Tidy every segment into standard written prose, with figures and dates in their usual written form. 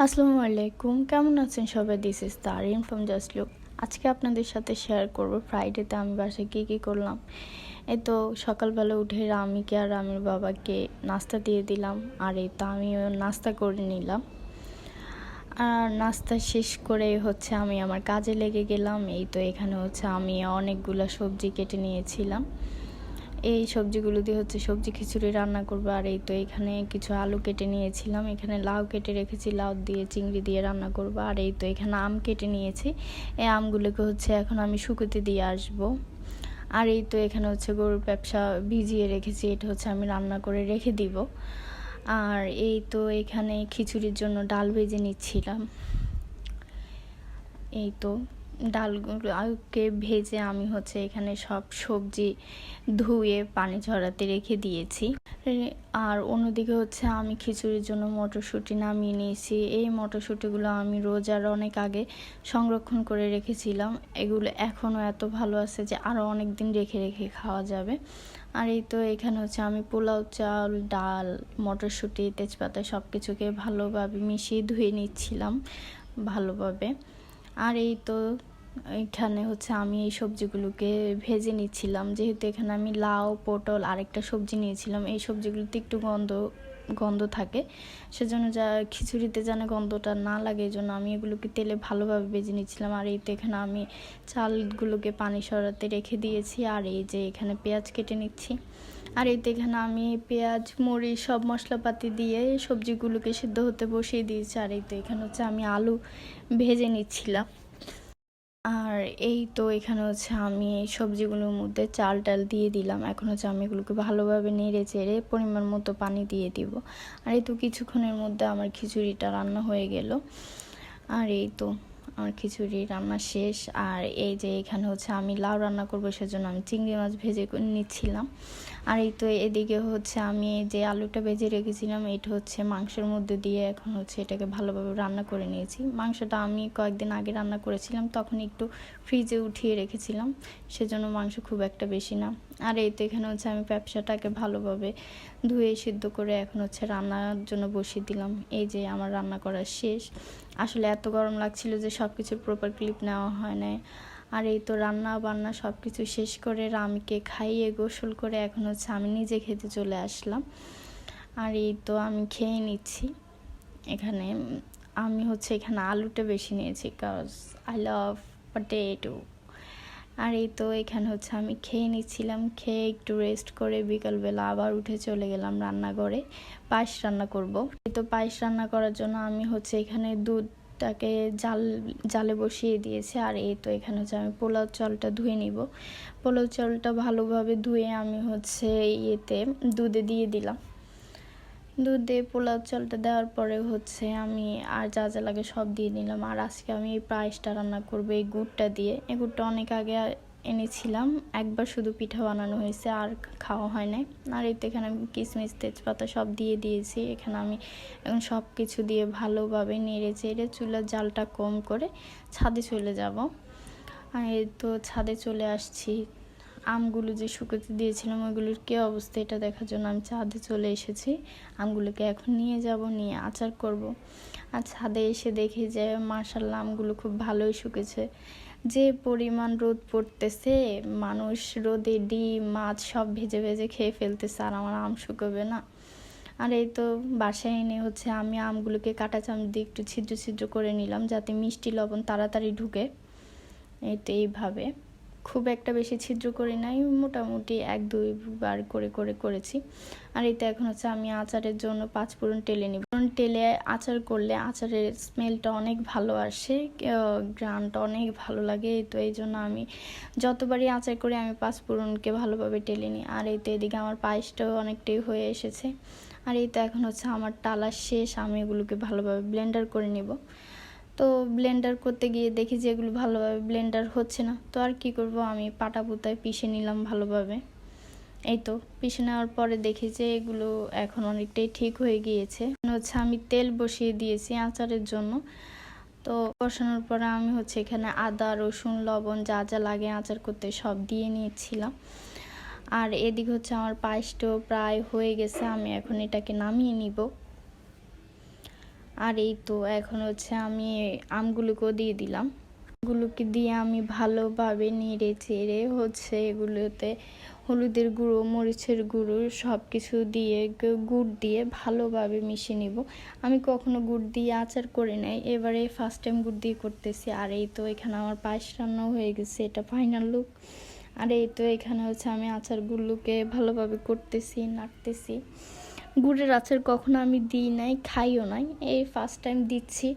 আসসালামু আলাইকুম, কেমন আছেন সবাই? This is Tarin from just look. আজকে আপনাদের সাথে শেয়ার করব ফ্রাইডেতে আমি বাসায় কী করলাম। এই তো সকালবেলা উঠে রামিকে আর রামির বাবাকে নাস্তা দিয়ে দিলাম, আর এই তো আমিও নাস্তা করে নিলাম। আর নাস্তা শেষ করে আমি আমার কাজে লেগে গেলাম। এই তো এখানে আমি অনেকগুলো সবজি কেটে নিয়েছিলাম। এই সবজিগুলো দিয়ে সবজি খিচুড়ি রান্না করবো। আর এই তো এখানে কিছু আলু কেটে নিয়েছিলাম, এখানে লাউ কেটে রেখেছি, লাউ দিয়ে চিংড়ি দিয়ে রান্না করবো। আর এই তো এখানে আম কেটে নিয়েছি, এই আমগুলোকে এখন আমি শুকোতে দিয়ে আসবো। আর এই তো এখানে গরুর ব্যবসা ভিজিয়ে রেখেছি, এটা আমি রান্না করে রেখে দিব। আর এই তো এখানে খিচুড়ির জন্য ডাল ভেজে নিচ্ছিলাম। এই তো ডালগুলোকে ভেজে আমি এখানে সব সবজি ধুয়ে পানি ঝরাতে রেখে দিয়েছি। আর অন্যদিকে আমি খিচুড়ির জন্য মটরশুঁটি নামিয়ে নিয়েছি। এই মটরশুঁটিগুলো আমি রোজার অনেক আগে সংরক্ষণ করে রেখেছিলাম, এগুলো এখনও এত ভালো আছে যে আরও অনেক দিন রেখে রেখে খাওয়া যাবে। আর এই তো এখানে আমি পোলাও চাল, ডাল, মটরশুঁটি, তেজপাতা সব কিছুকে ভালোভাবে মিশিয়ে ধুয়ে নিচ্ছিলাম ভালোভাবে। আর এই তো এখানে আমি এই সবজিগুলোকে ভেজে নিচ্ছিলাম, যেহেতু এখানে আমি লাউ, পটল আরেকটা সবজি নিয়েছিলাম। এই সবজিগুলোতে একটু গন্ধ থাকে, সেজন্য খিচুড়িতে যেন গন্ধটা না লাগে, এই জন্য আমি এগুলোকে তেলে ভালোভাবে ভেজে নিচ্ছিলাম। আর এই তো এখানে আমি চালগুলোকে পানি সরাতে রেখে দিয়েছি। আর এই যে এখানে পেঁয়াজ কেটে নিচ্ছি। আর এই তো এখানে আমি পেঁয়াজ, মরিচ সব মশলাপাতি দিয়ে সবজিগুলোকে সিদ্ধ হতে বসিয়ে দিয়েছি। আর এই তো এখানে আমি আলু ভেজে নিচ্ছিলাম। আর এই তো এখানে আমি এই সবজিগুলোর মধ্যে চাল ডাল দিয়ে দিলাম। এখন আমি এগুলোকে ভালোভাবে নেড়ে চেড়ে পরিমাণ মতো পানি দিয়ে দিব। আর এই তো কিছুক্ষণের মধ্যে আমার খিচুড়িটা রান্না হয়ে গেল। আর এই তো আমার খিচুড়ি রান্না শেষ। আর এই যে এখানে আমি লাউ রান্না করবো, সেজন্য আমি চিংড়ি মাছ ভেজে নিচ্ছিলাম। আর এই তো এদিকে আমি যে আলুটা ভেজে রেখেছিলাম, এটা মাংসের মধ্যে দিয়ে এখন এটাকে ভালোভাবে রান্না করে নিয়েছি। মাংসটা আমি কয়েকদিন আগে রান্না করেছিলাম, তখন একটু ফ্রিজে উঠিয়ে রেখেছিলাম, সেজন্য মাংস খুব একটা বেশি না। আর এই তো এখানে আমি ব্যবসাটাকে ভালোভাবে ধুয়ে সিদ্ধ করে এখন রান্নার জন্য বসিয়ে দিলাম। এই যে আমার রান্না করা শেষ। আসলে এত গরম লাগছিল যে সব কিছুর প্রপার ক্লিপ নেওয়া হয় না। আর এই তো রান্না বান্না সব কিছু শেষ করে রামিকে খাইয়ে গোসল করে এখন আমি নিজে খেতে চলে আসলাম। আর এই তো আমি খেয়ে নিচ্ছি। এখানে আমি এখানে আলুটা বেশি নিয়েছি, কজ আই লাভ পটেটো। আর এই তো এখানে আমি খেয়ে নিচ্ছিলাম। খেয়ে একটু রেস্ট করে বিকালবেলা আবার উঠে চলে গেলাম রান্নাঘরে পায়েস রান্না করব। এই তো পায়েস রান্না করার জন্য আমি এখানে দুধটাকে জালে বসিয়ে দিয়েছি। আর এই তো এখানে আমি পোলাও চালটা ধুয়ে নিব। পোলাও চালটা ভালোভাবে ধুয়ে আমি ইয়েতে দুধে দিয়ে দিলাম। দুধে পোলাও চালটা দেওয়ার পরে আমি আর যা যা লাগে সব দিয়ে নিলাম। আর আজকে আমি এই পায়েসটা রান্না করবো এই গুড়টা দিয়ে। এই গুড়টা অনেক আগে এনেছিলাম, একবার শুধু পিঠা বানানো হয়েছে, আর খাওয়া হয় নাই। আর এতে এখানে আমি কিশমিশ, তেজপাতা সব দিয়ে দিয়েছি। এখানে আমি এখন সব কিছু দিয়ে ভালোভাবে নেড়ে চেড়ে চুলার জালটা কম করে ছাদে চলে যাব। আর এই তো ছাদে চলে আসছি। আমগুলো যে শুকোতে দিয়েছিলাম ওইগুলোর কী অবস্থা এটা দেখার জন্য আমি ছাদে চলে এসেছি। আমগুলোকে এখন নিয়ে যাব, নিয়ে আচার করব। আর ছাদে এসে দেখি যে মাশাআল্লাহ আমগুলো খুব ভালোই শুকেছে। যে পরিমাণ রোদ পড়তেছে, মানুষ রোদে ডিম মাছ সব ভেজে ভেজে খেয়ে ফেলতেছে, আর আমার আম শুকোবে না। আর এই তো বাসায় এনে আমি আমগুলোকে কাঁটা চামচ দিয়ে একটু ছিদ্র ছিদ্র করে নিলাম, যাতে মিষ্টি লবণ তাড়াতাড়ি ঢুকে। এই তো এইভাবে খুব একটা বেশি ছিদ্র করি নাই, মোটামুটি 1-2 বার করেছি। আর এতে এখন আমি আচারের জন্য 5 ফোড়ন টেলে নিব। টেলে আচার করলে আচারের স্মেলটা অনেক ভালো আসে, গ্রানটা অনেক ভালো লাগে। তো এই জন্য আমি যতবারই আচার করি আমি 5 ফোড়নকে ভালোভাবে টেলে নিই। আর এই তো এদিকে আমার পায়েসটাও অনেকটাই হয়ে এসেছে। আর এই তো এখন আমার টালা শেষ, আমি এগুলোকে ভালোভাবে ব্লেন্ডার করে নিব। তো ব্লেন্ডার করতে গিয়ে দেখি যে এগুলো ভালোভাবে ব্লেন্ডার হচ্ছে না। তো আর কি করব, আমি পাটাপুতায় পিষে নিলাম ভালোভাবে। এই তো পিষে নেওয়ার পরে দেখি যে এগুলো এখন অনেকটাই ঠিক হয়ে গিয়েছে। আমি তেল বসিয়ে দিয়েছি আচারের জন্য। তো বসানোর পরে আমি এখানে আদা, রসুন, লবণ যা যা লাগে আচার করতে সব দিয়ে নিয়েছিলাম। আর এদিকে আমার পায়েসটাও প্রায় হয়ে গেছে, আমি এখন এটাকে নামিয়ে নিব। আর এই তো এখন হচ্ছে আমি আমগুলোকেও দিয়ে দিলাম। গুলোকে দিয়ে আমি ভালোভাবে নেড়ে চেড়ে হচ্ছে এগুলোতে হলুদের গুঁড়ো, মরিচের গুঁড়ো সব কিছু দিয়ে গুড় দিয়ে ভালোভাবে মিশিয়ে নিব। আমি কখনো গুড় দিয়ে আচার করে নাই, এবারে ফার্স্ট টাইম গুড় দিয়ে করতেছি। আর এই তো এখানে আমার পায়েস রান্নাও হয়ে গেছে, এটা ফাইনাল লুক। আর এই তো এখানে হচ্ছে আমি আচারগুলোকে ভালোভাবে করতেছি, নাড়তেছি। গুড়ের আচার কখনো আমি দিই নাই, খাইও নাই, এই ফার্স্ট টাইম দিচ্ছি,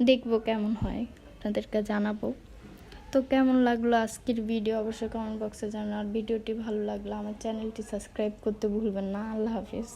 দেখবো কেমন হয়, আপনাদেরকে জানাবো। তো কেমন লাগলো আজকের ভিডিও অবশ্যই কমেন্ট বক্সে জানান। আর ভিডিওটি ভালো লাগলে আমার চ্যানেলটি সাবস্ক্রাইব করতে ভুলবেন না। আল্লাহ হাফিজ।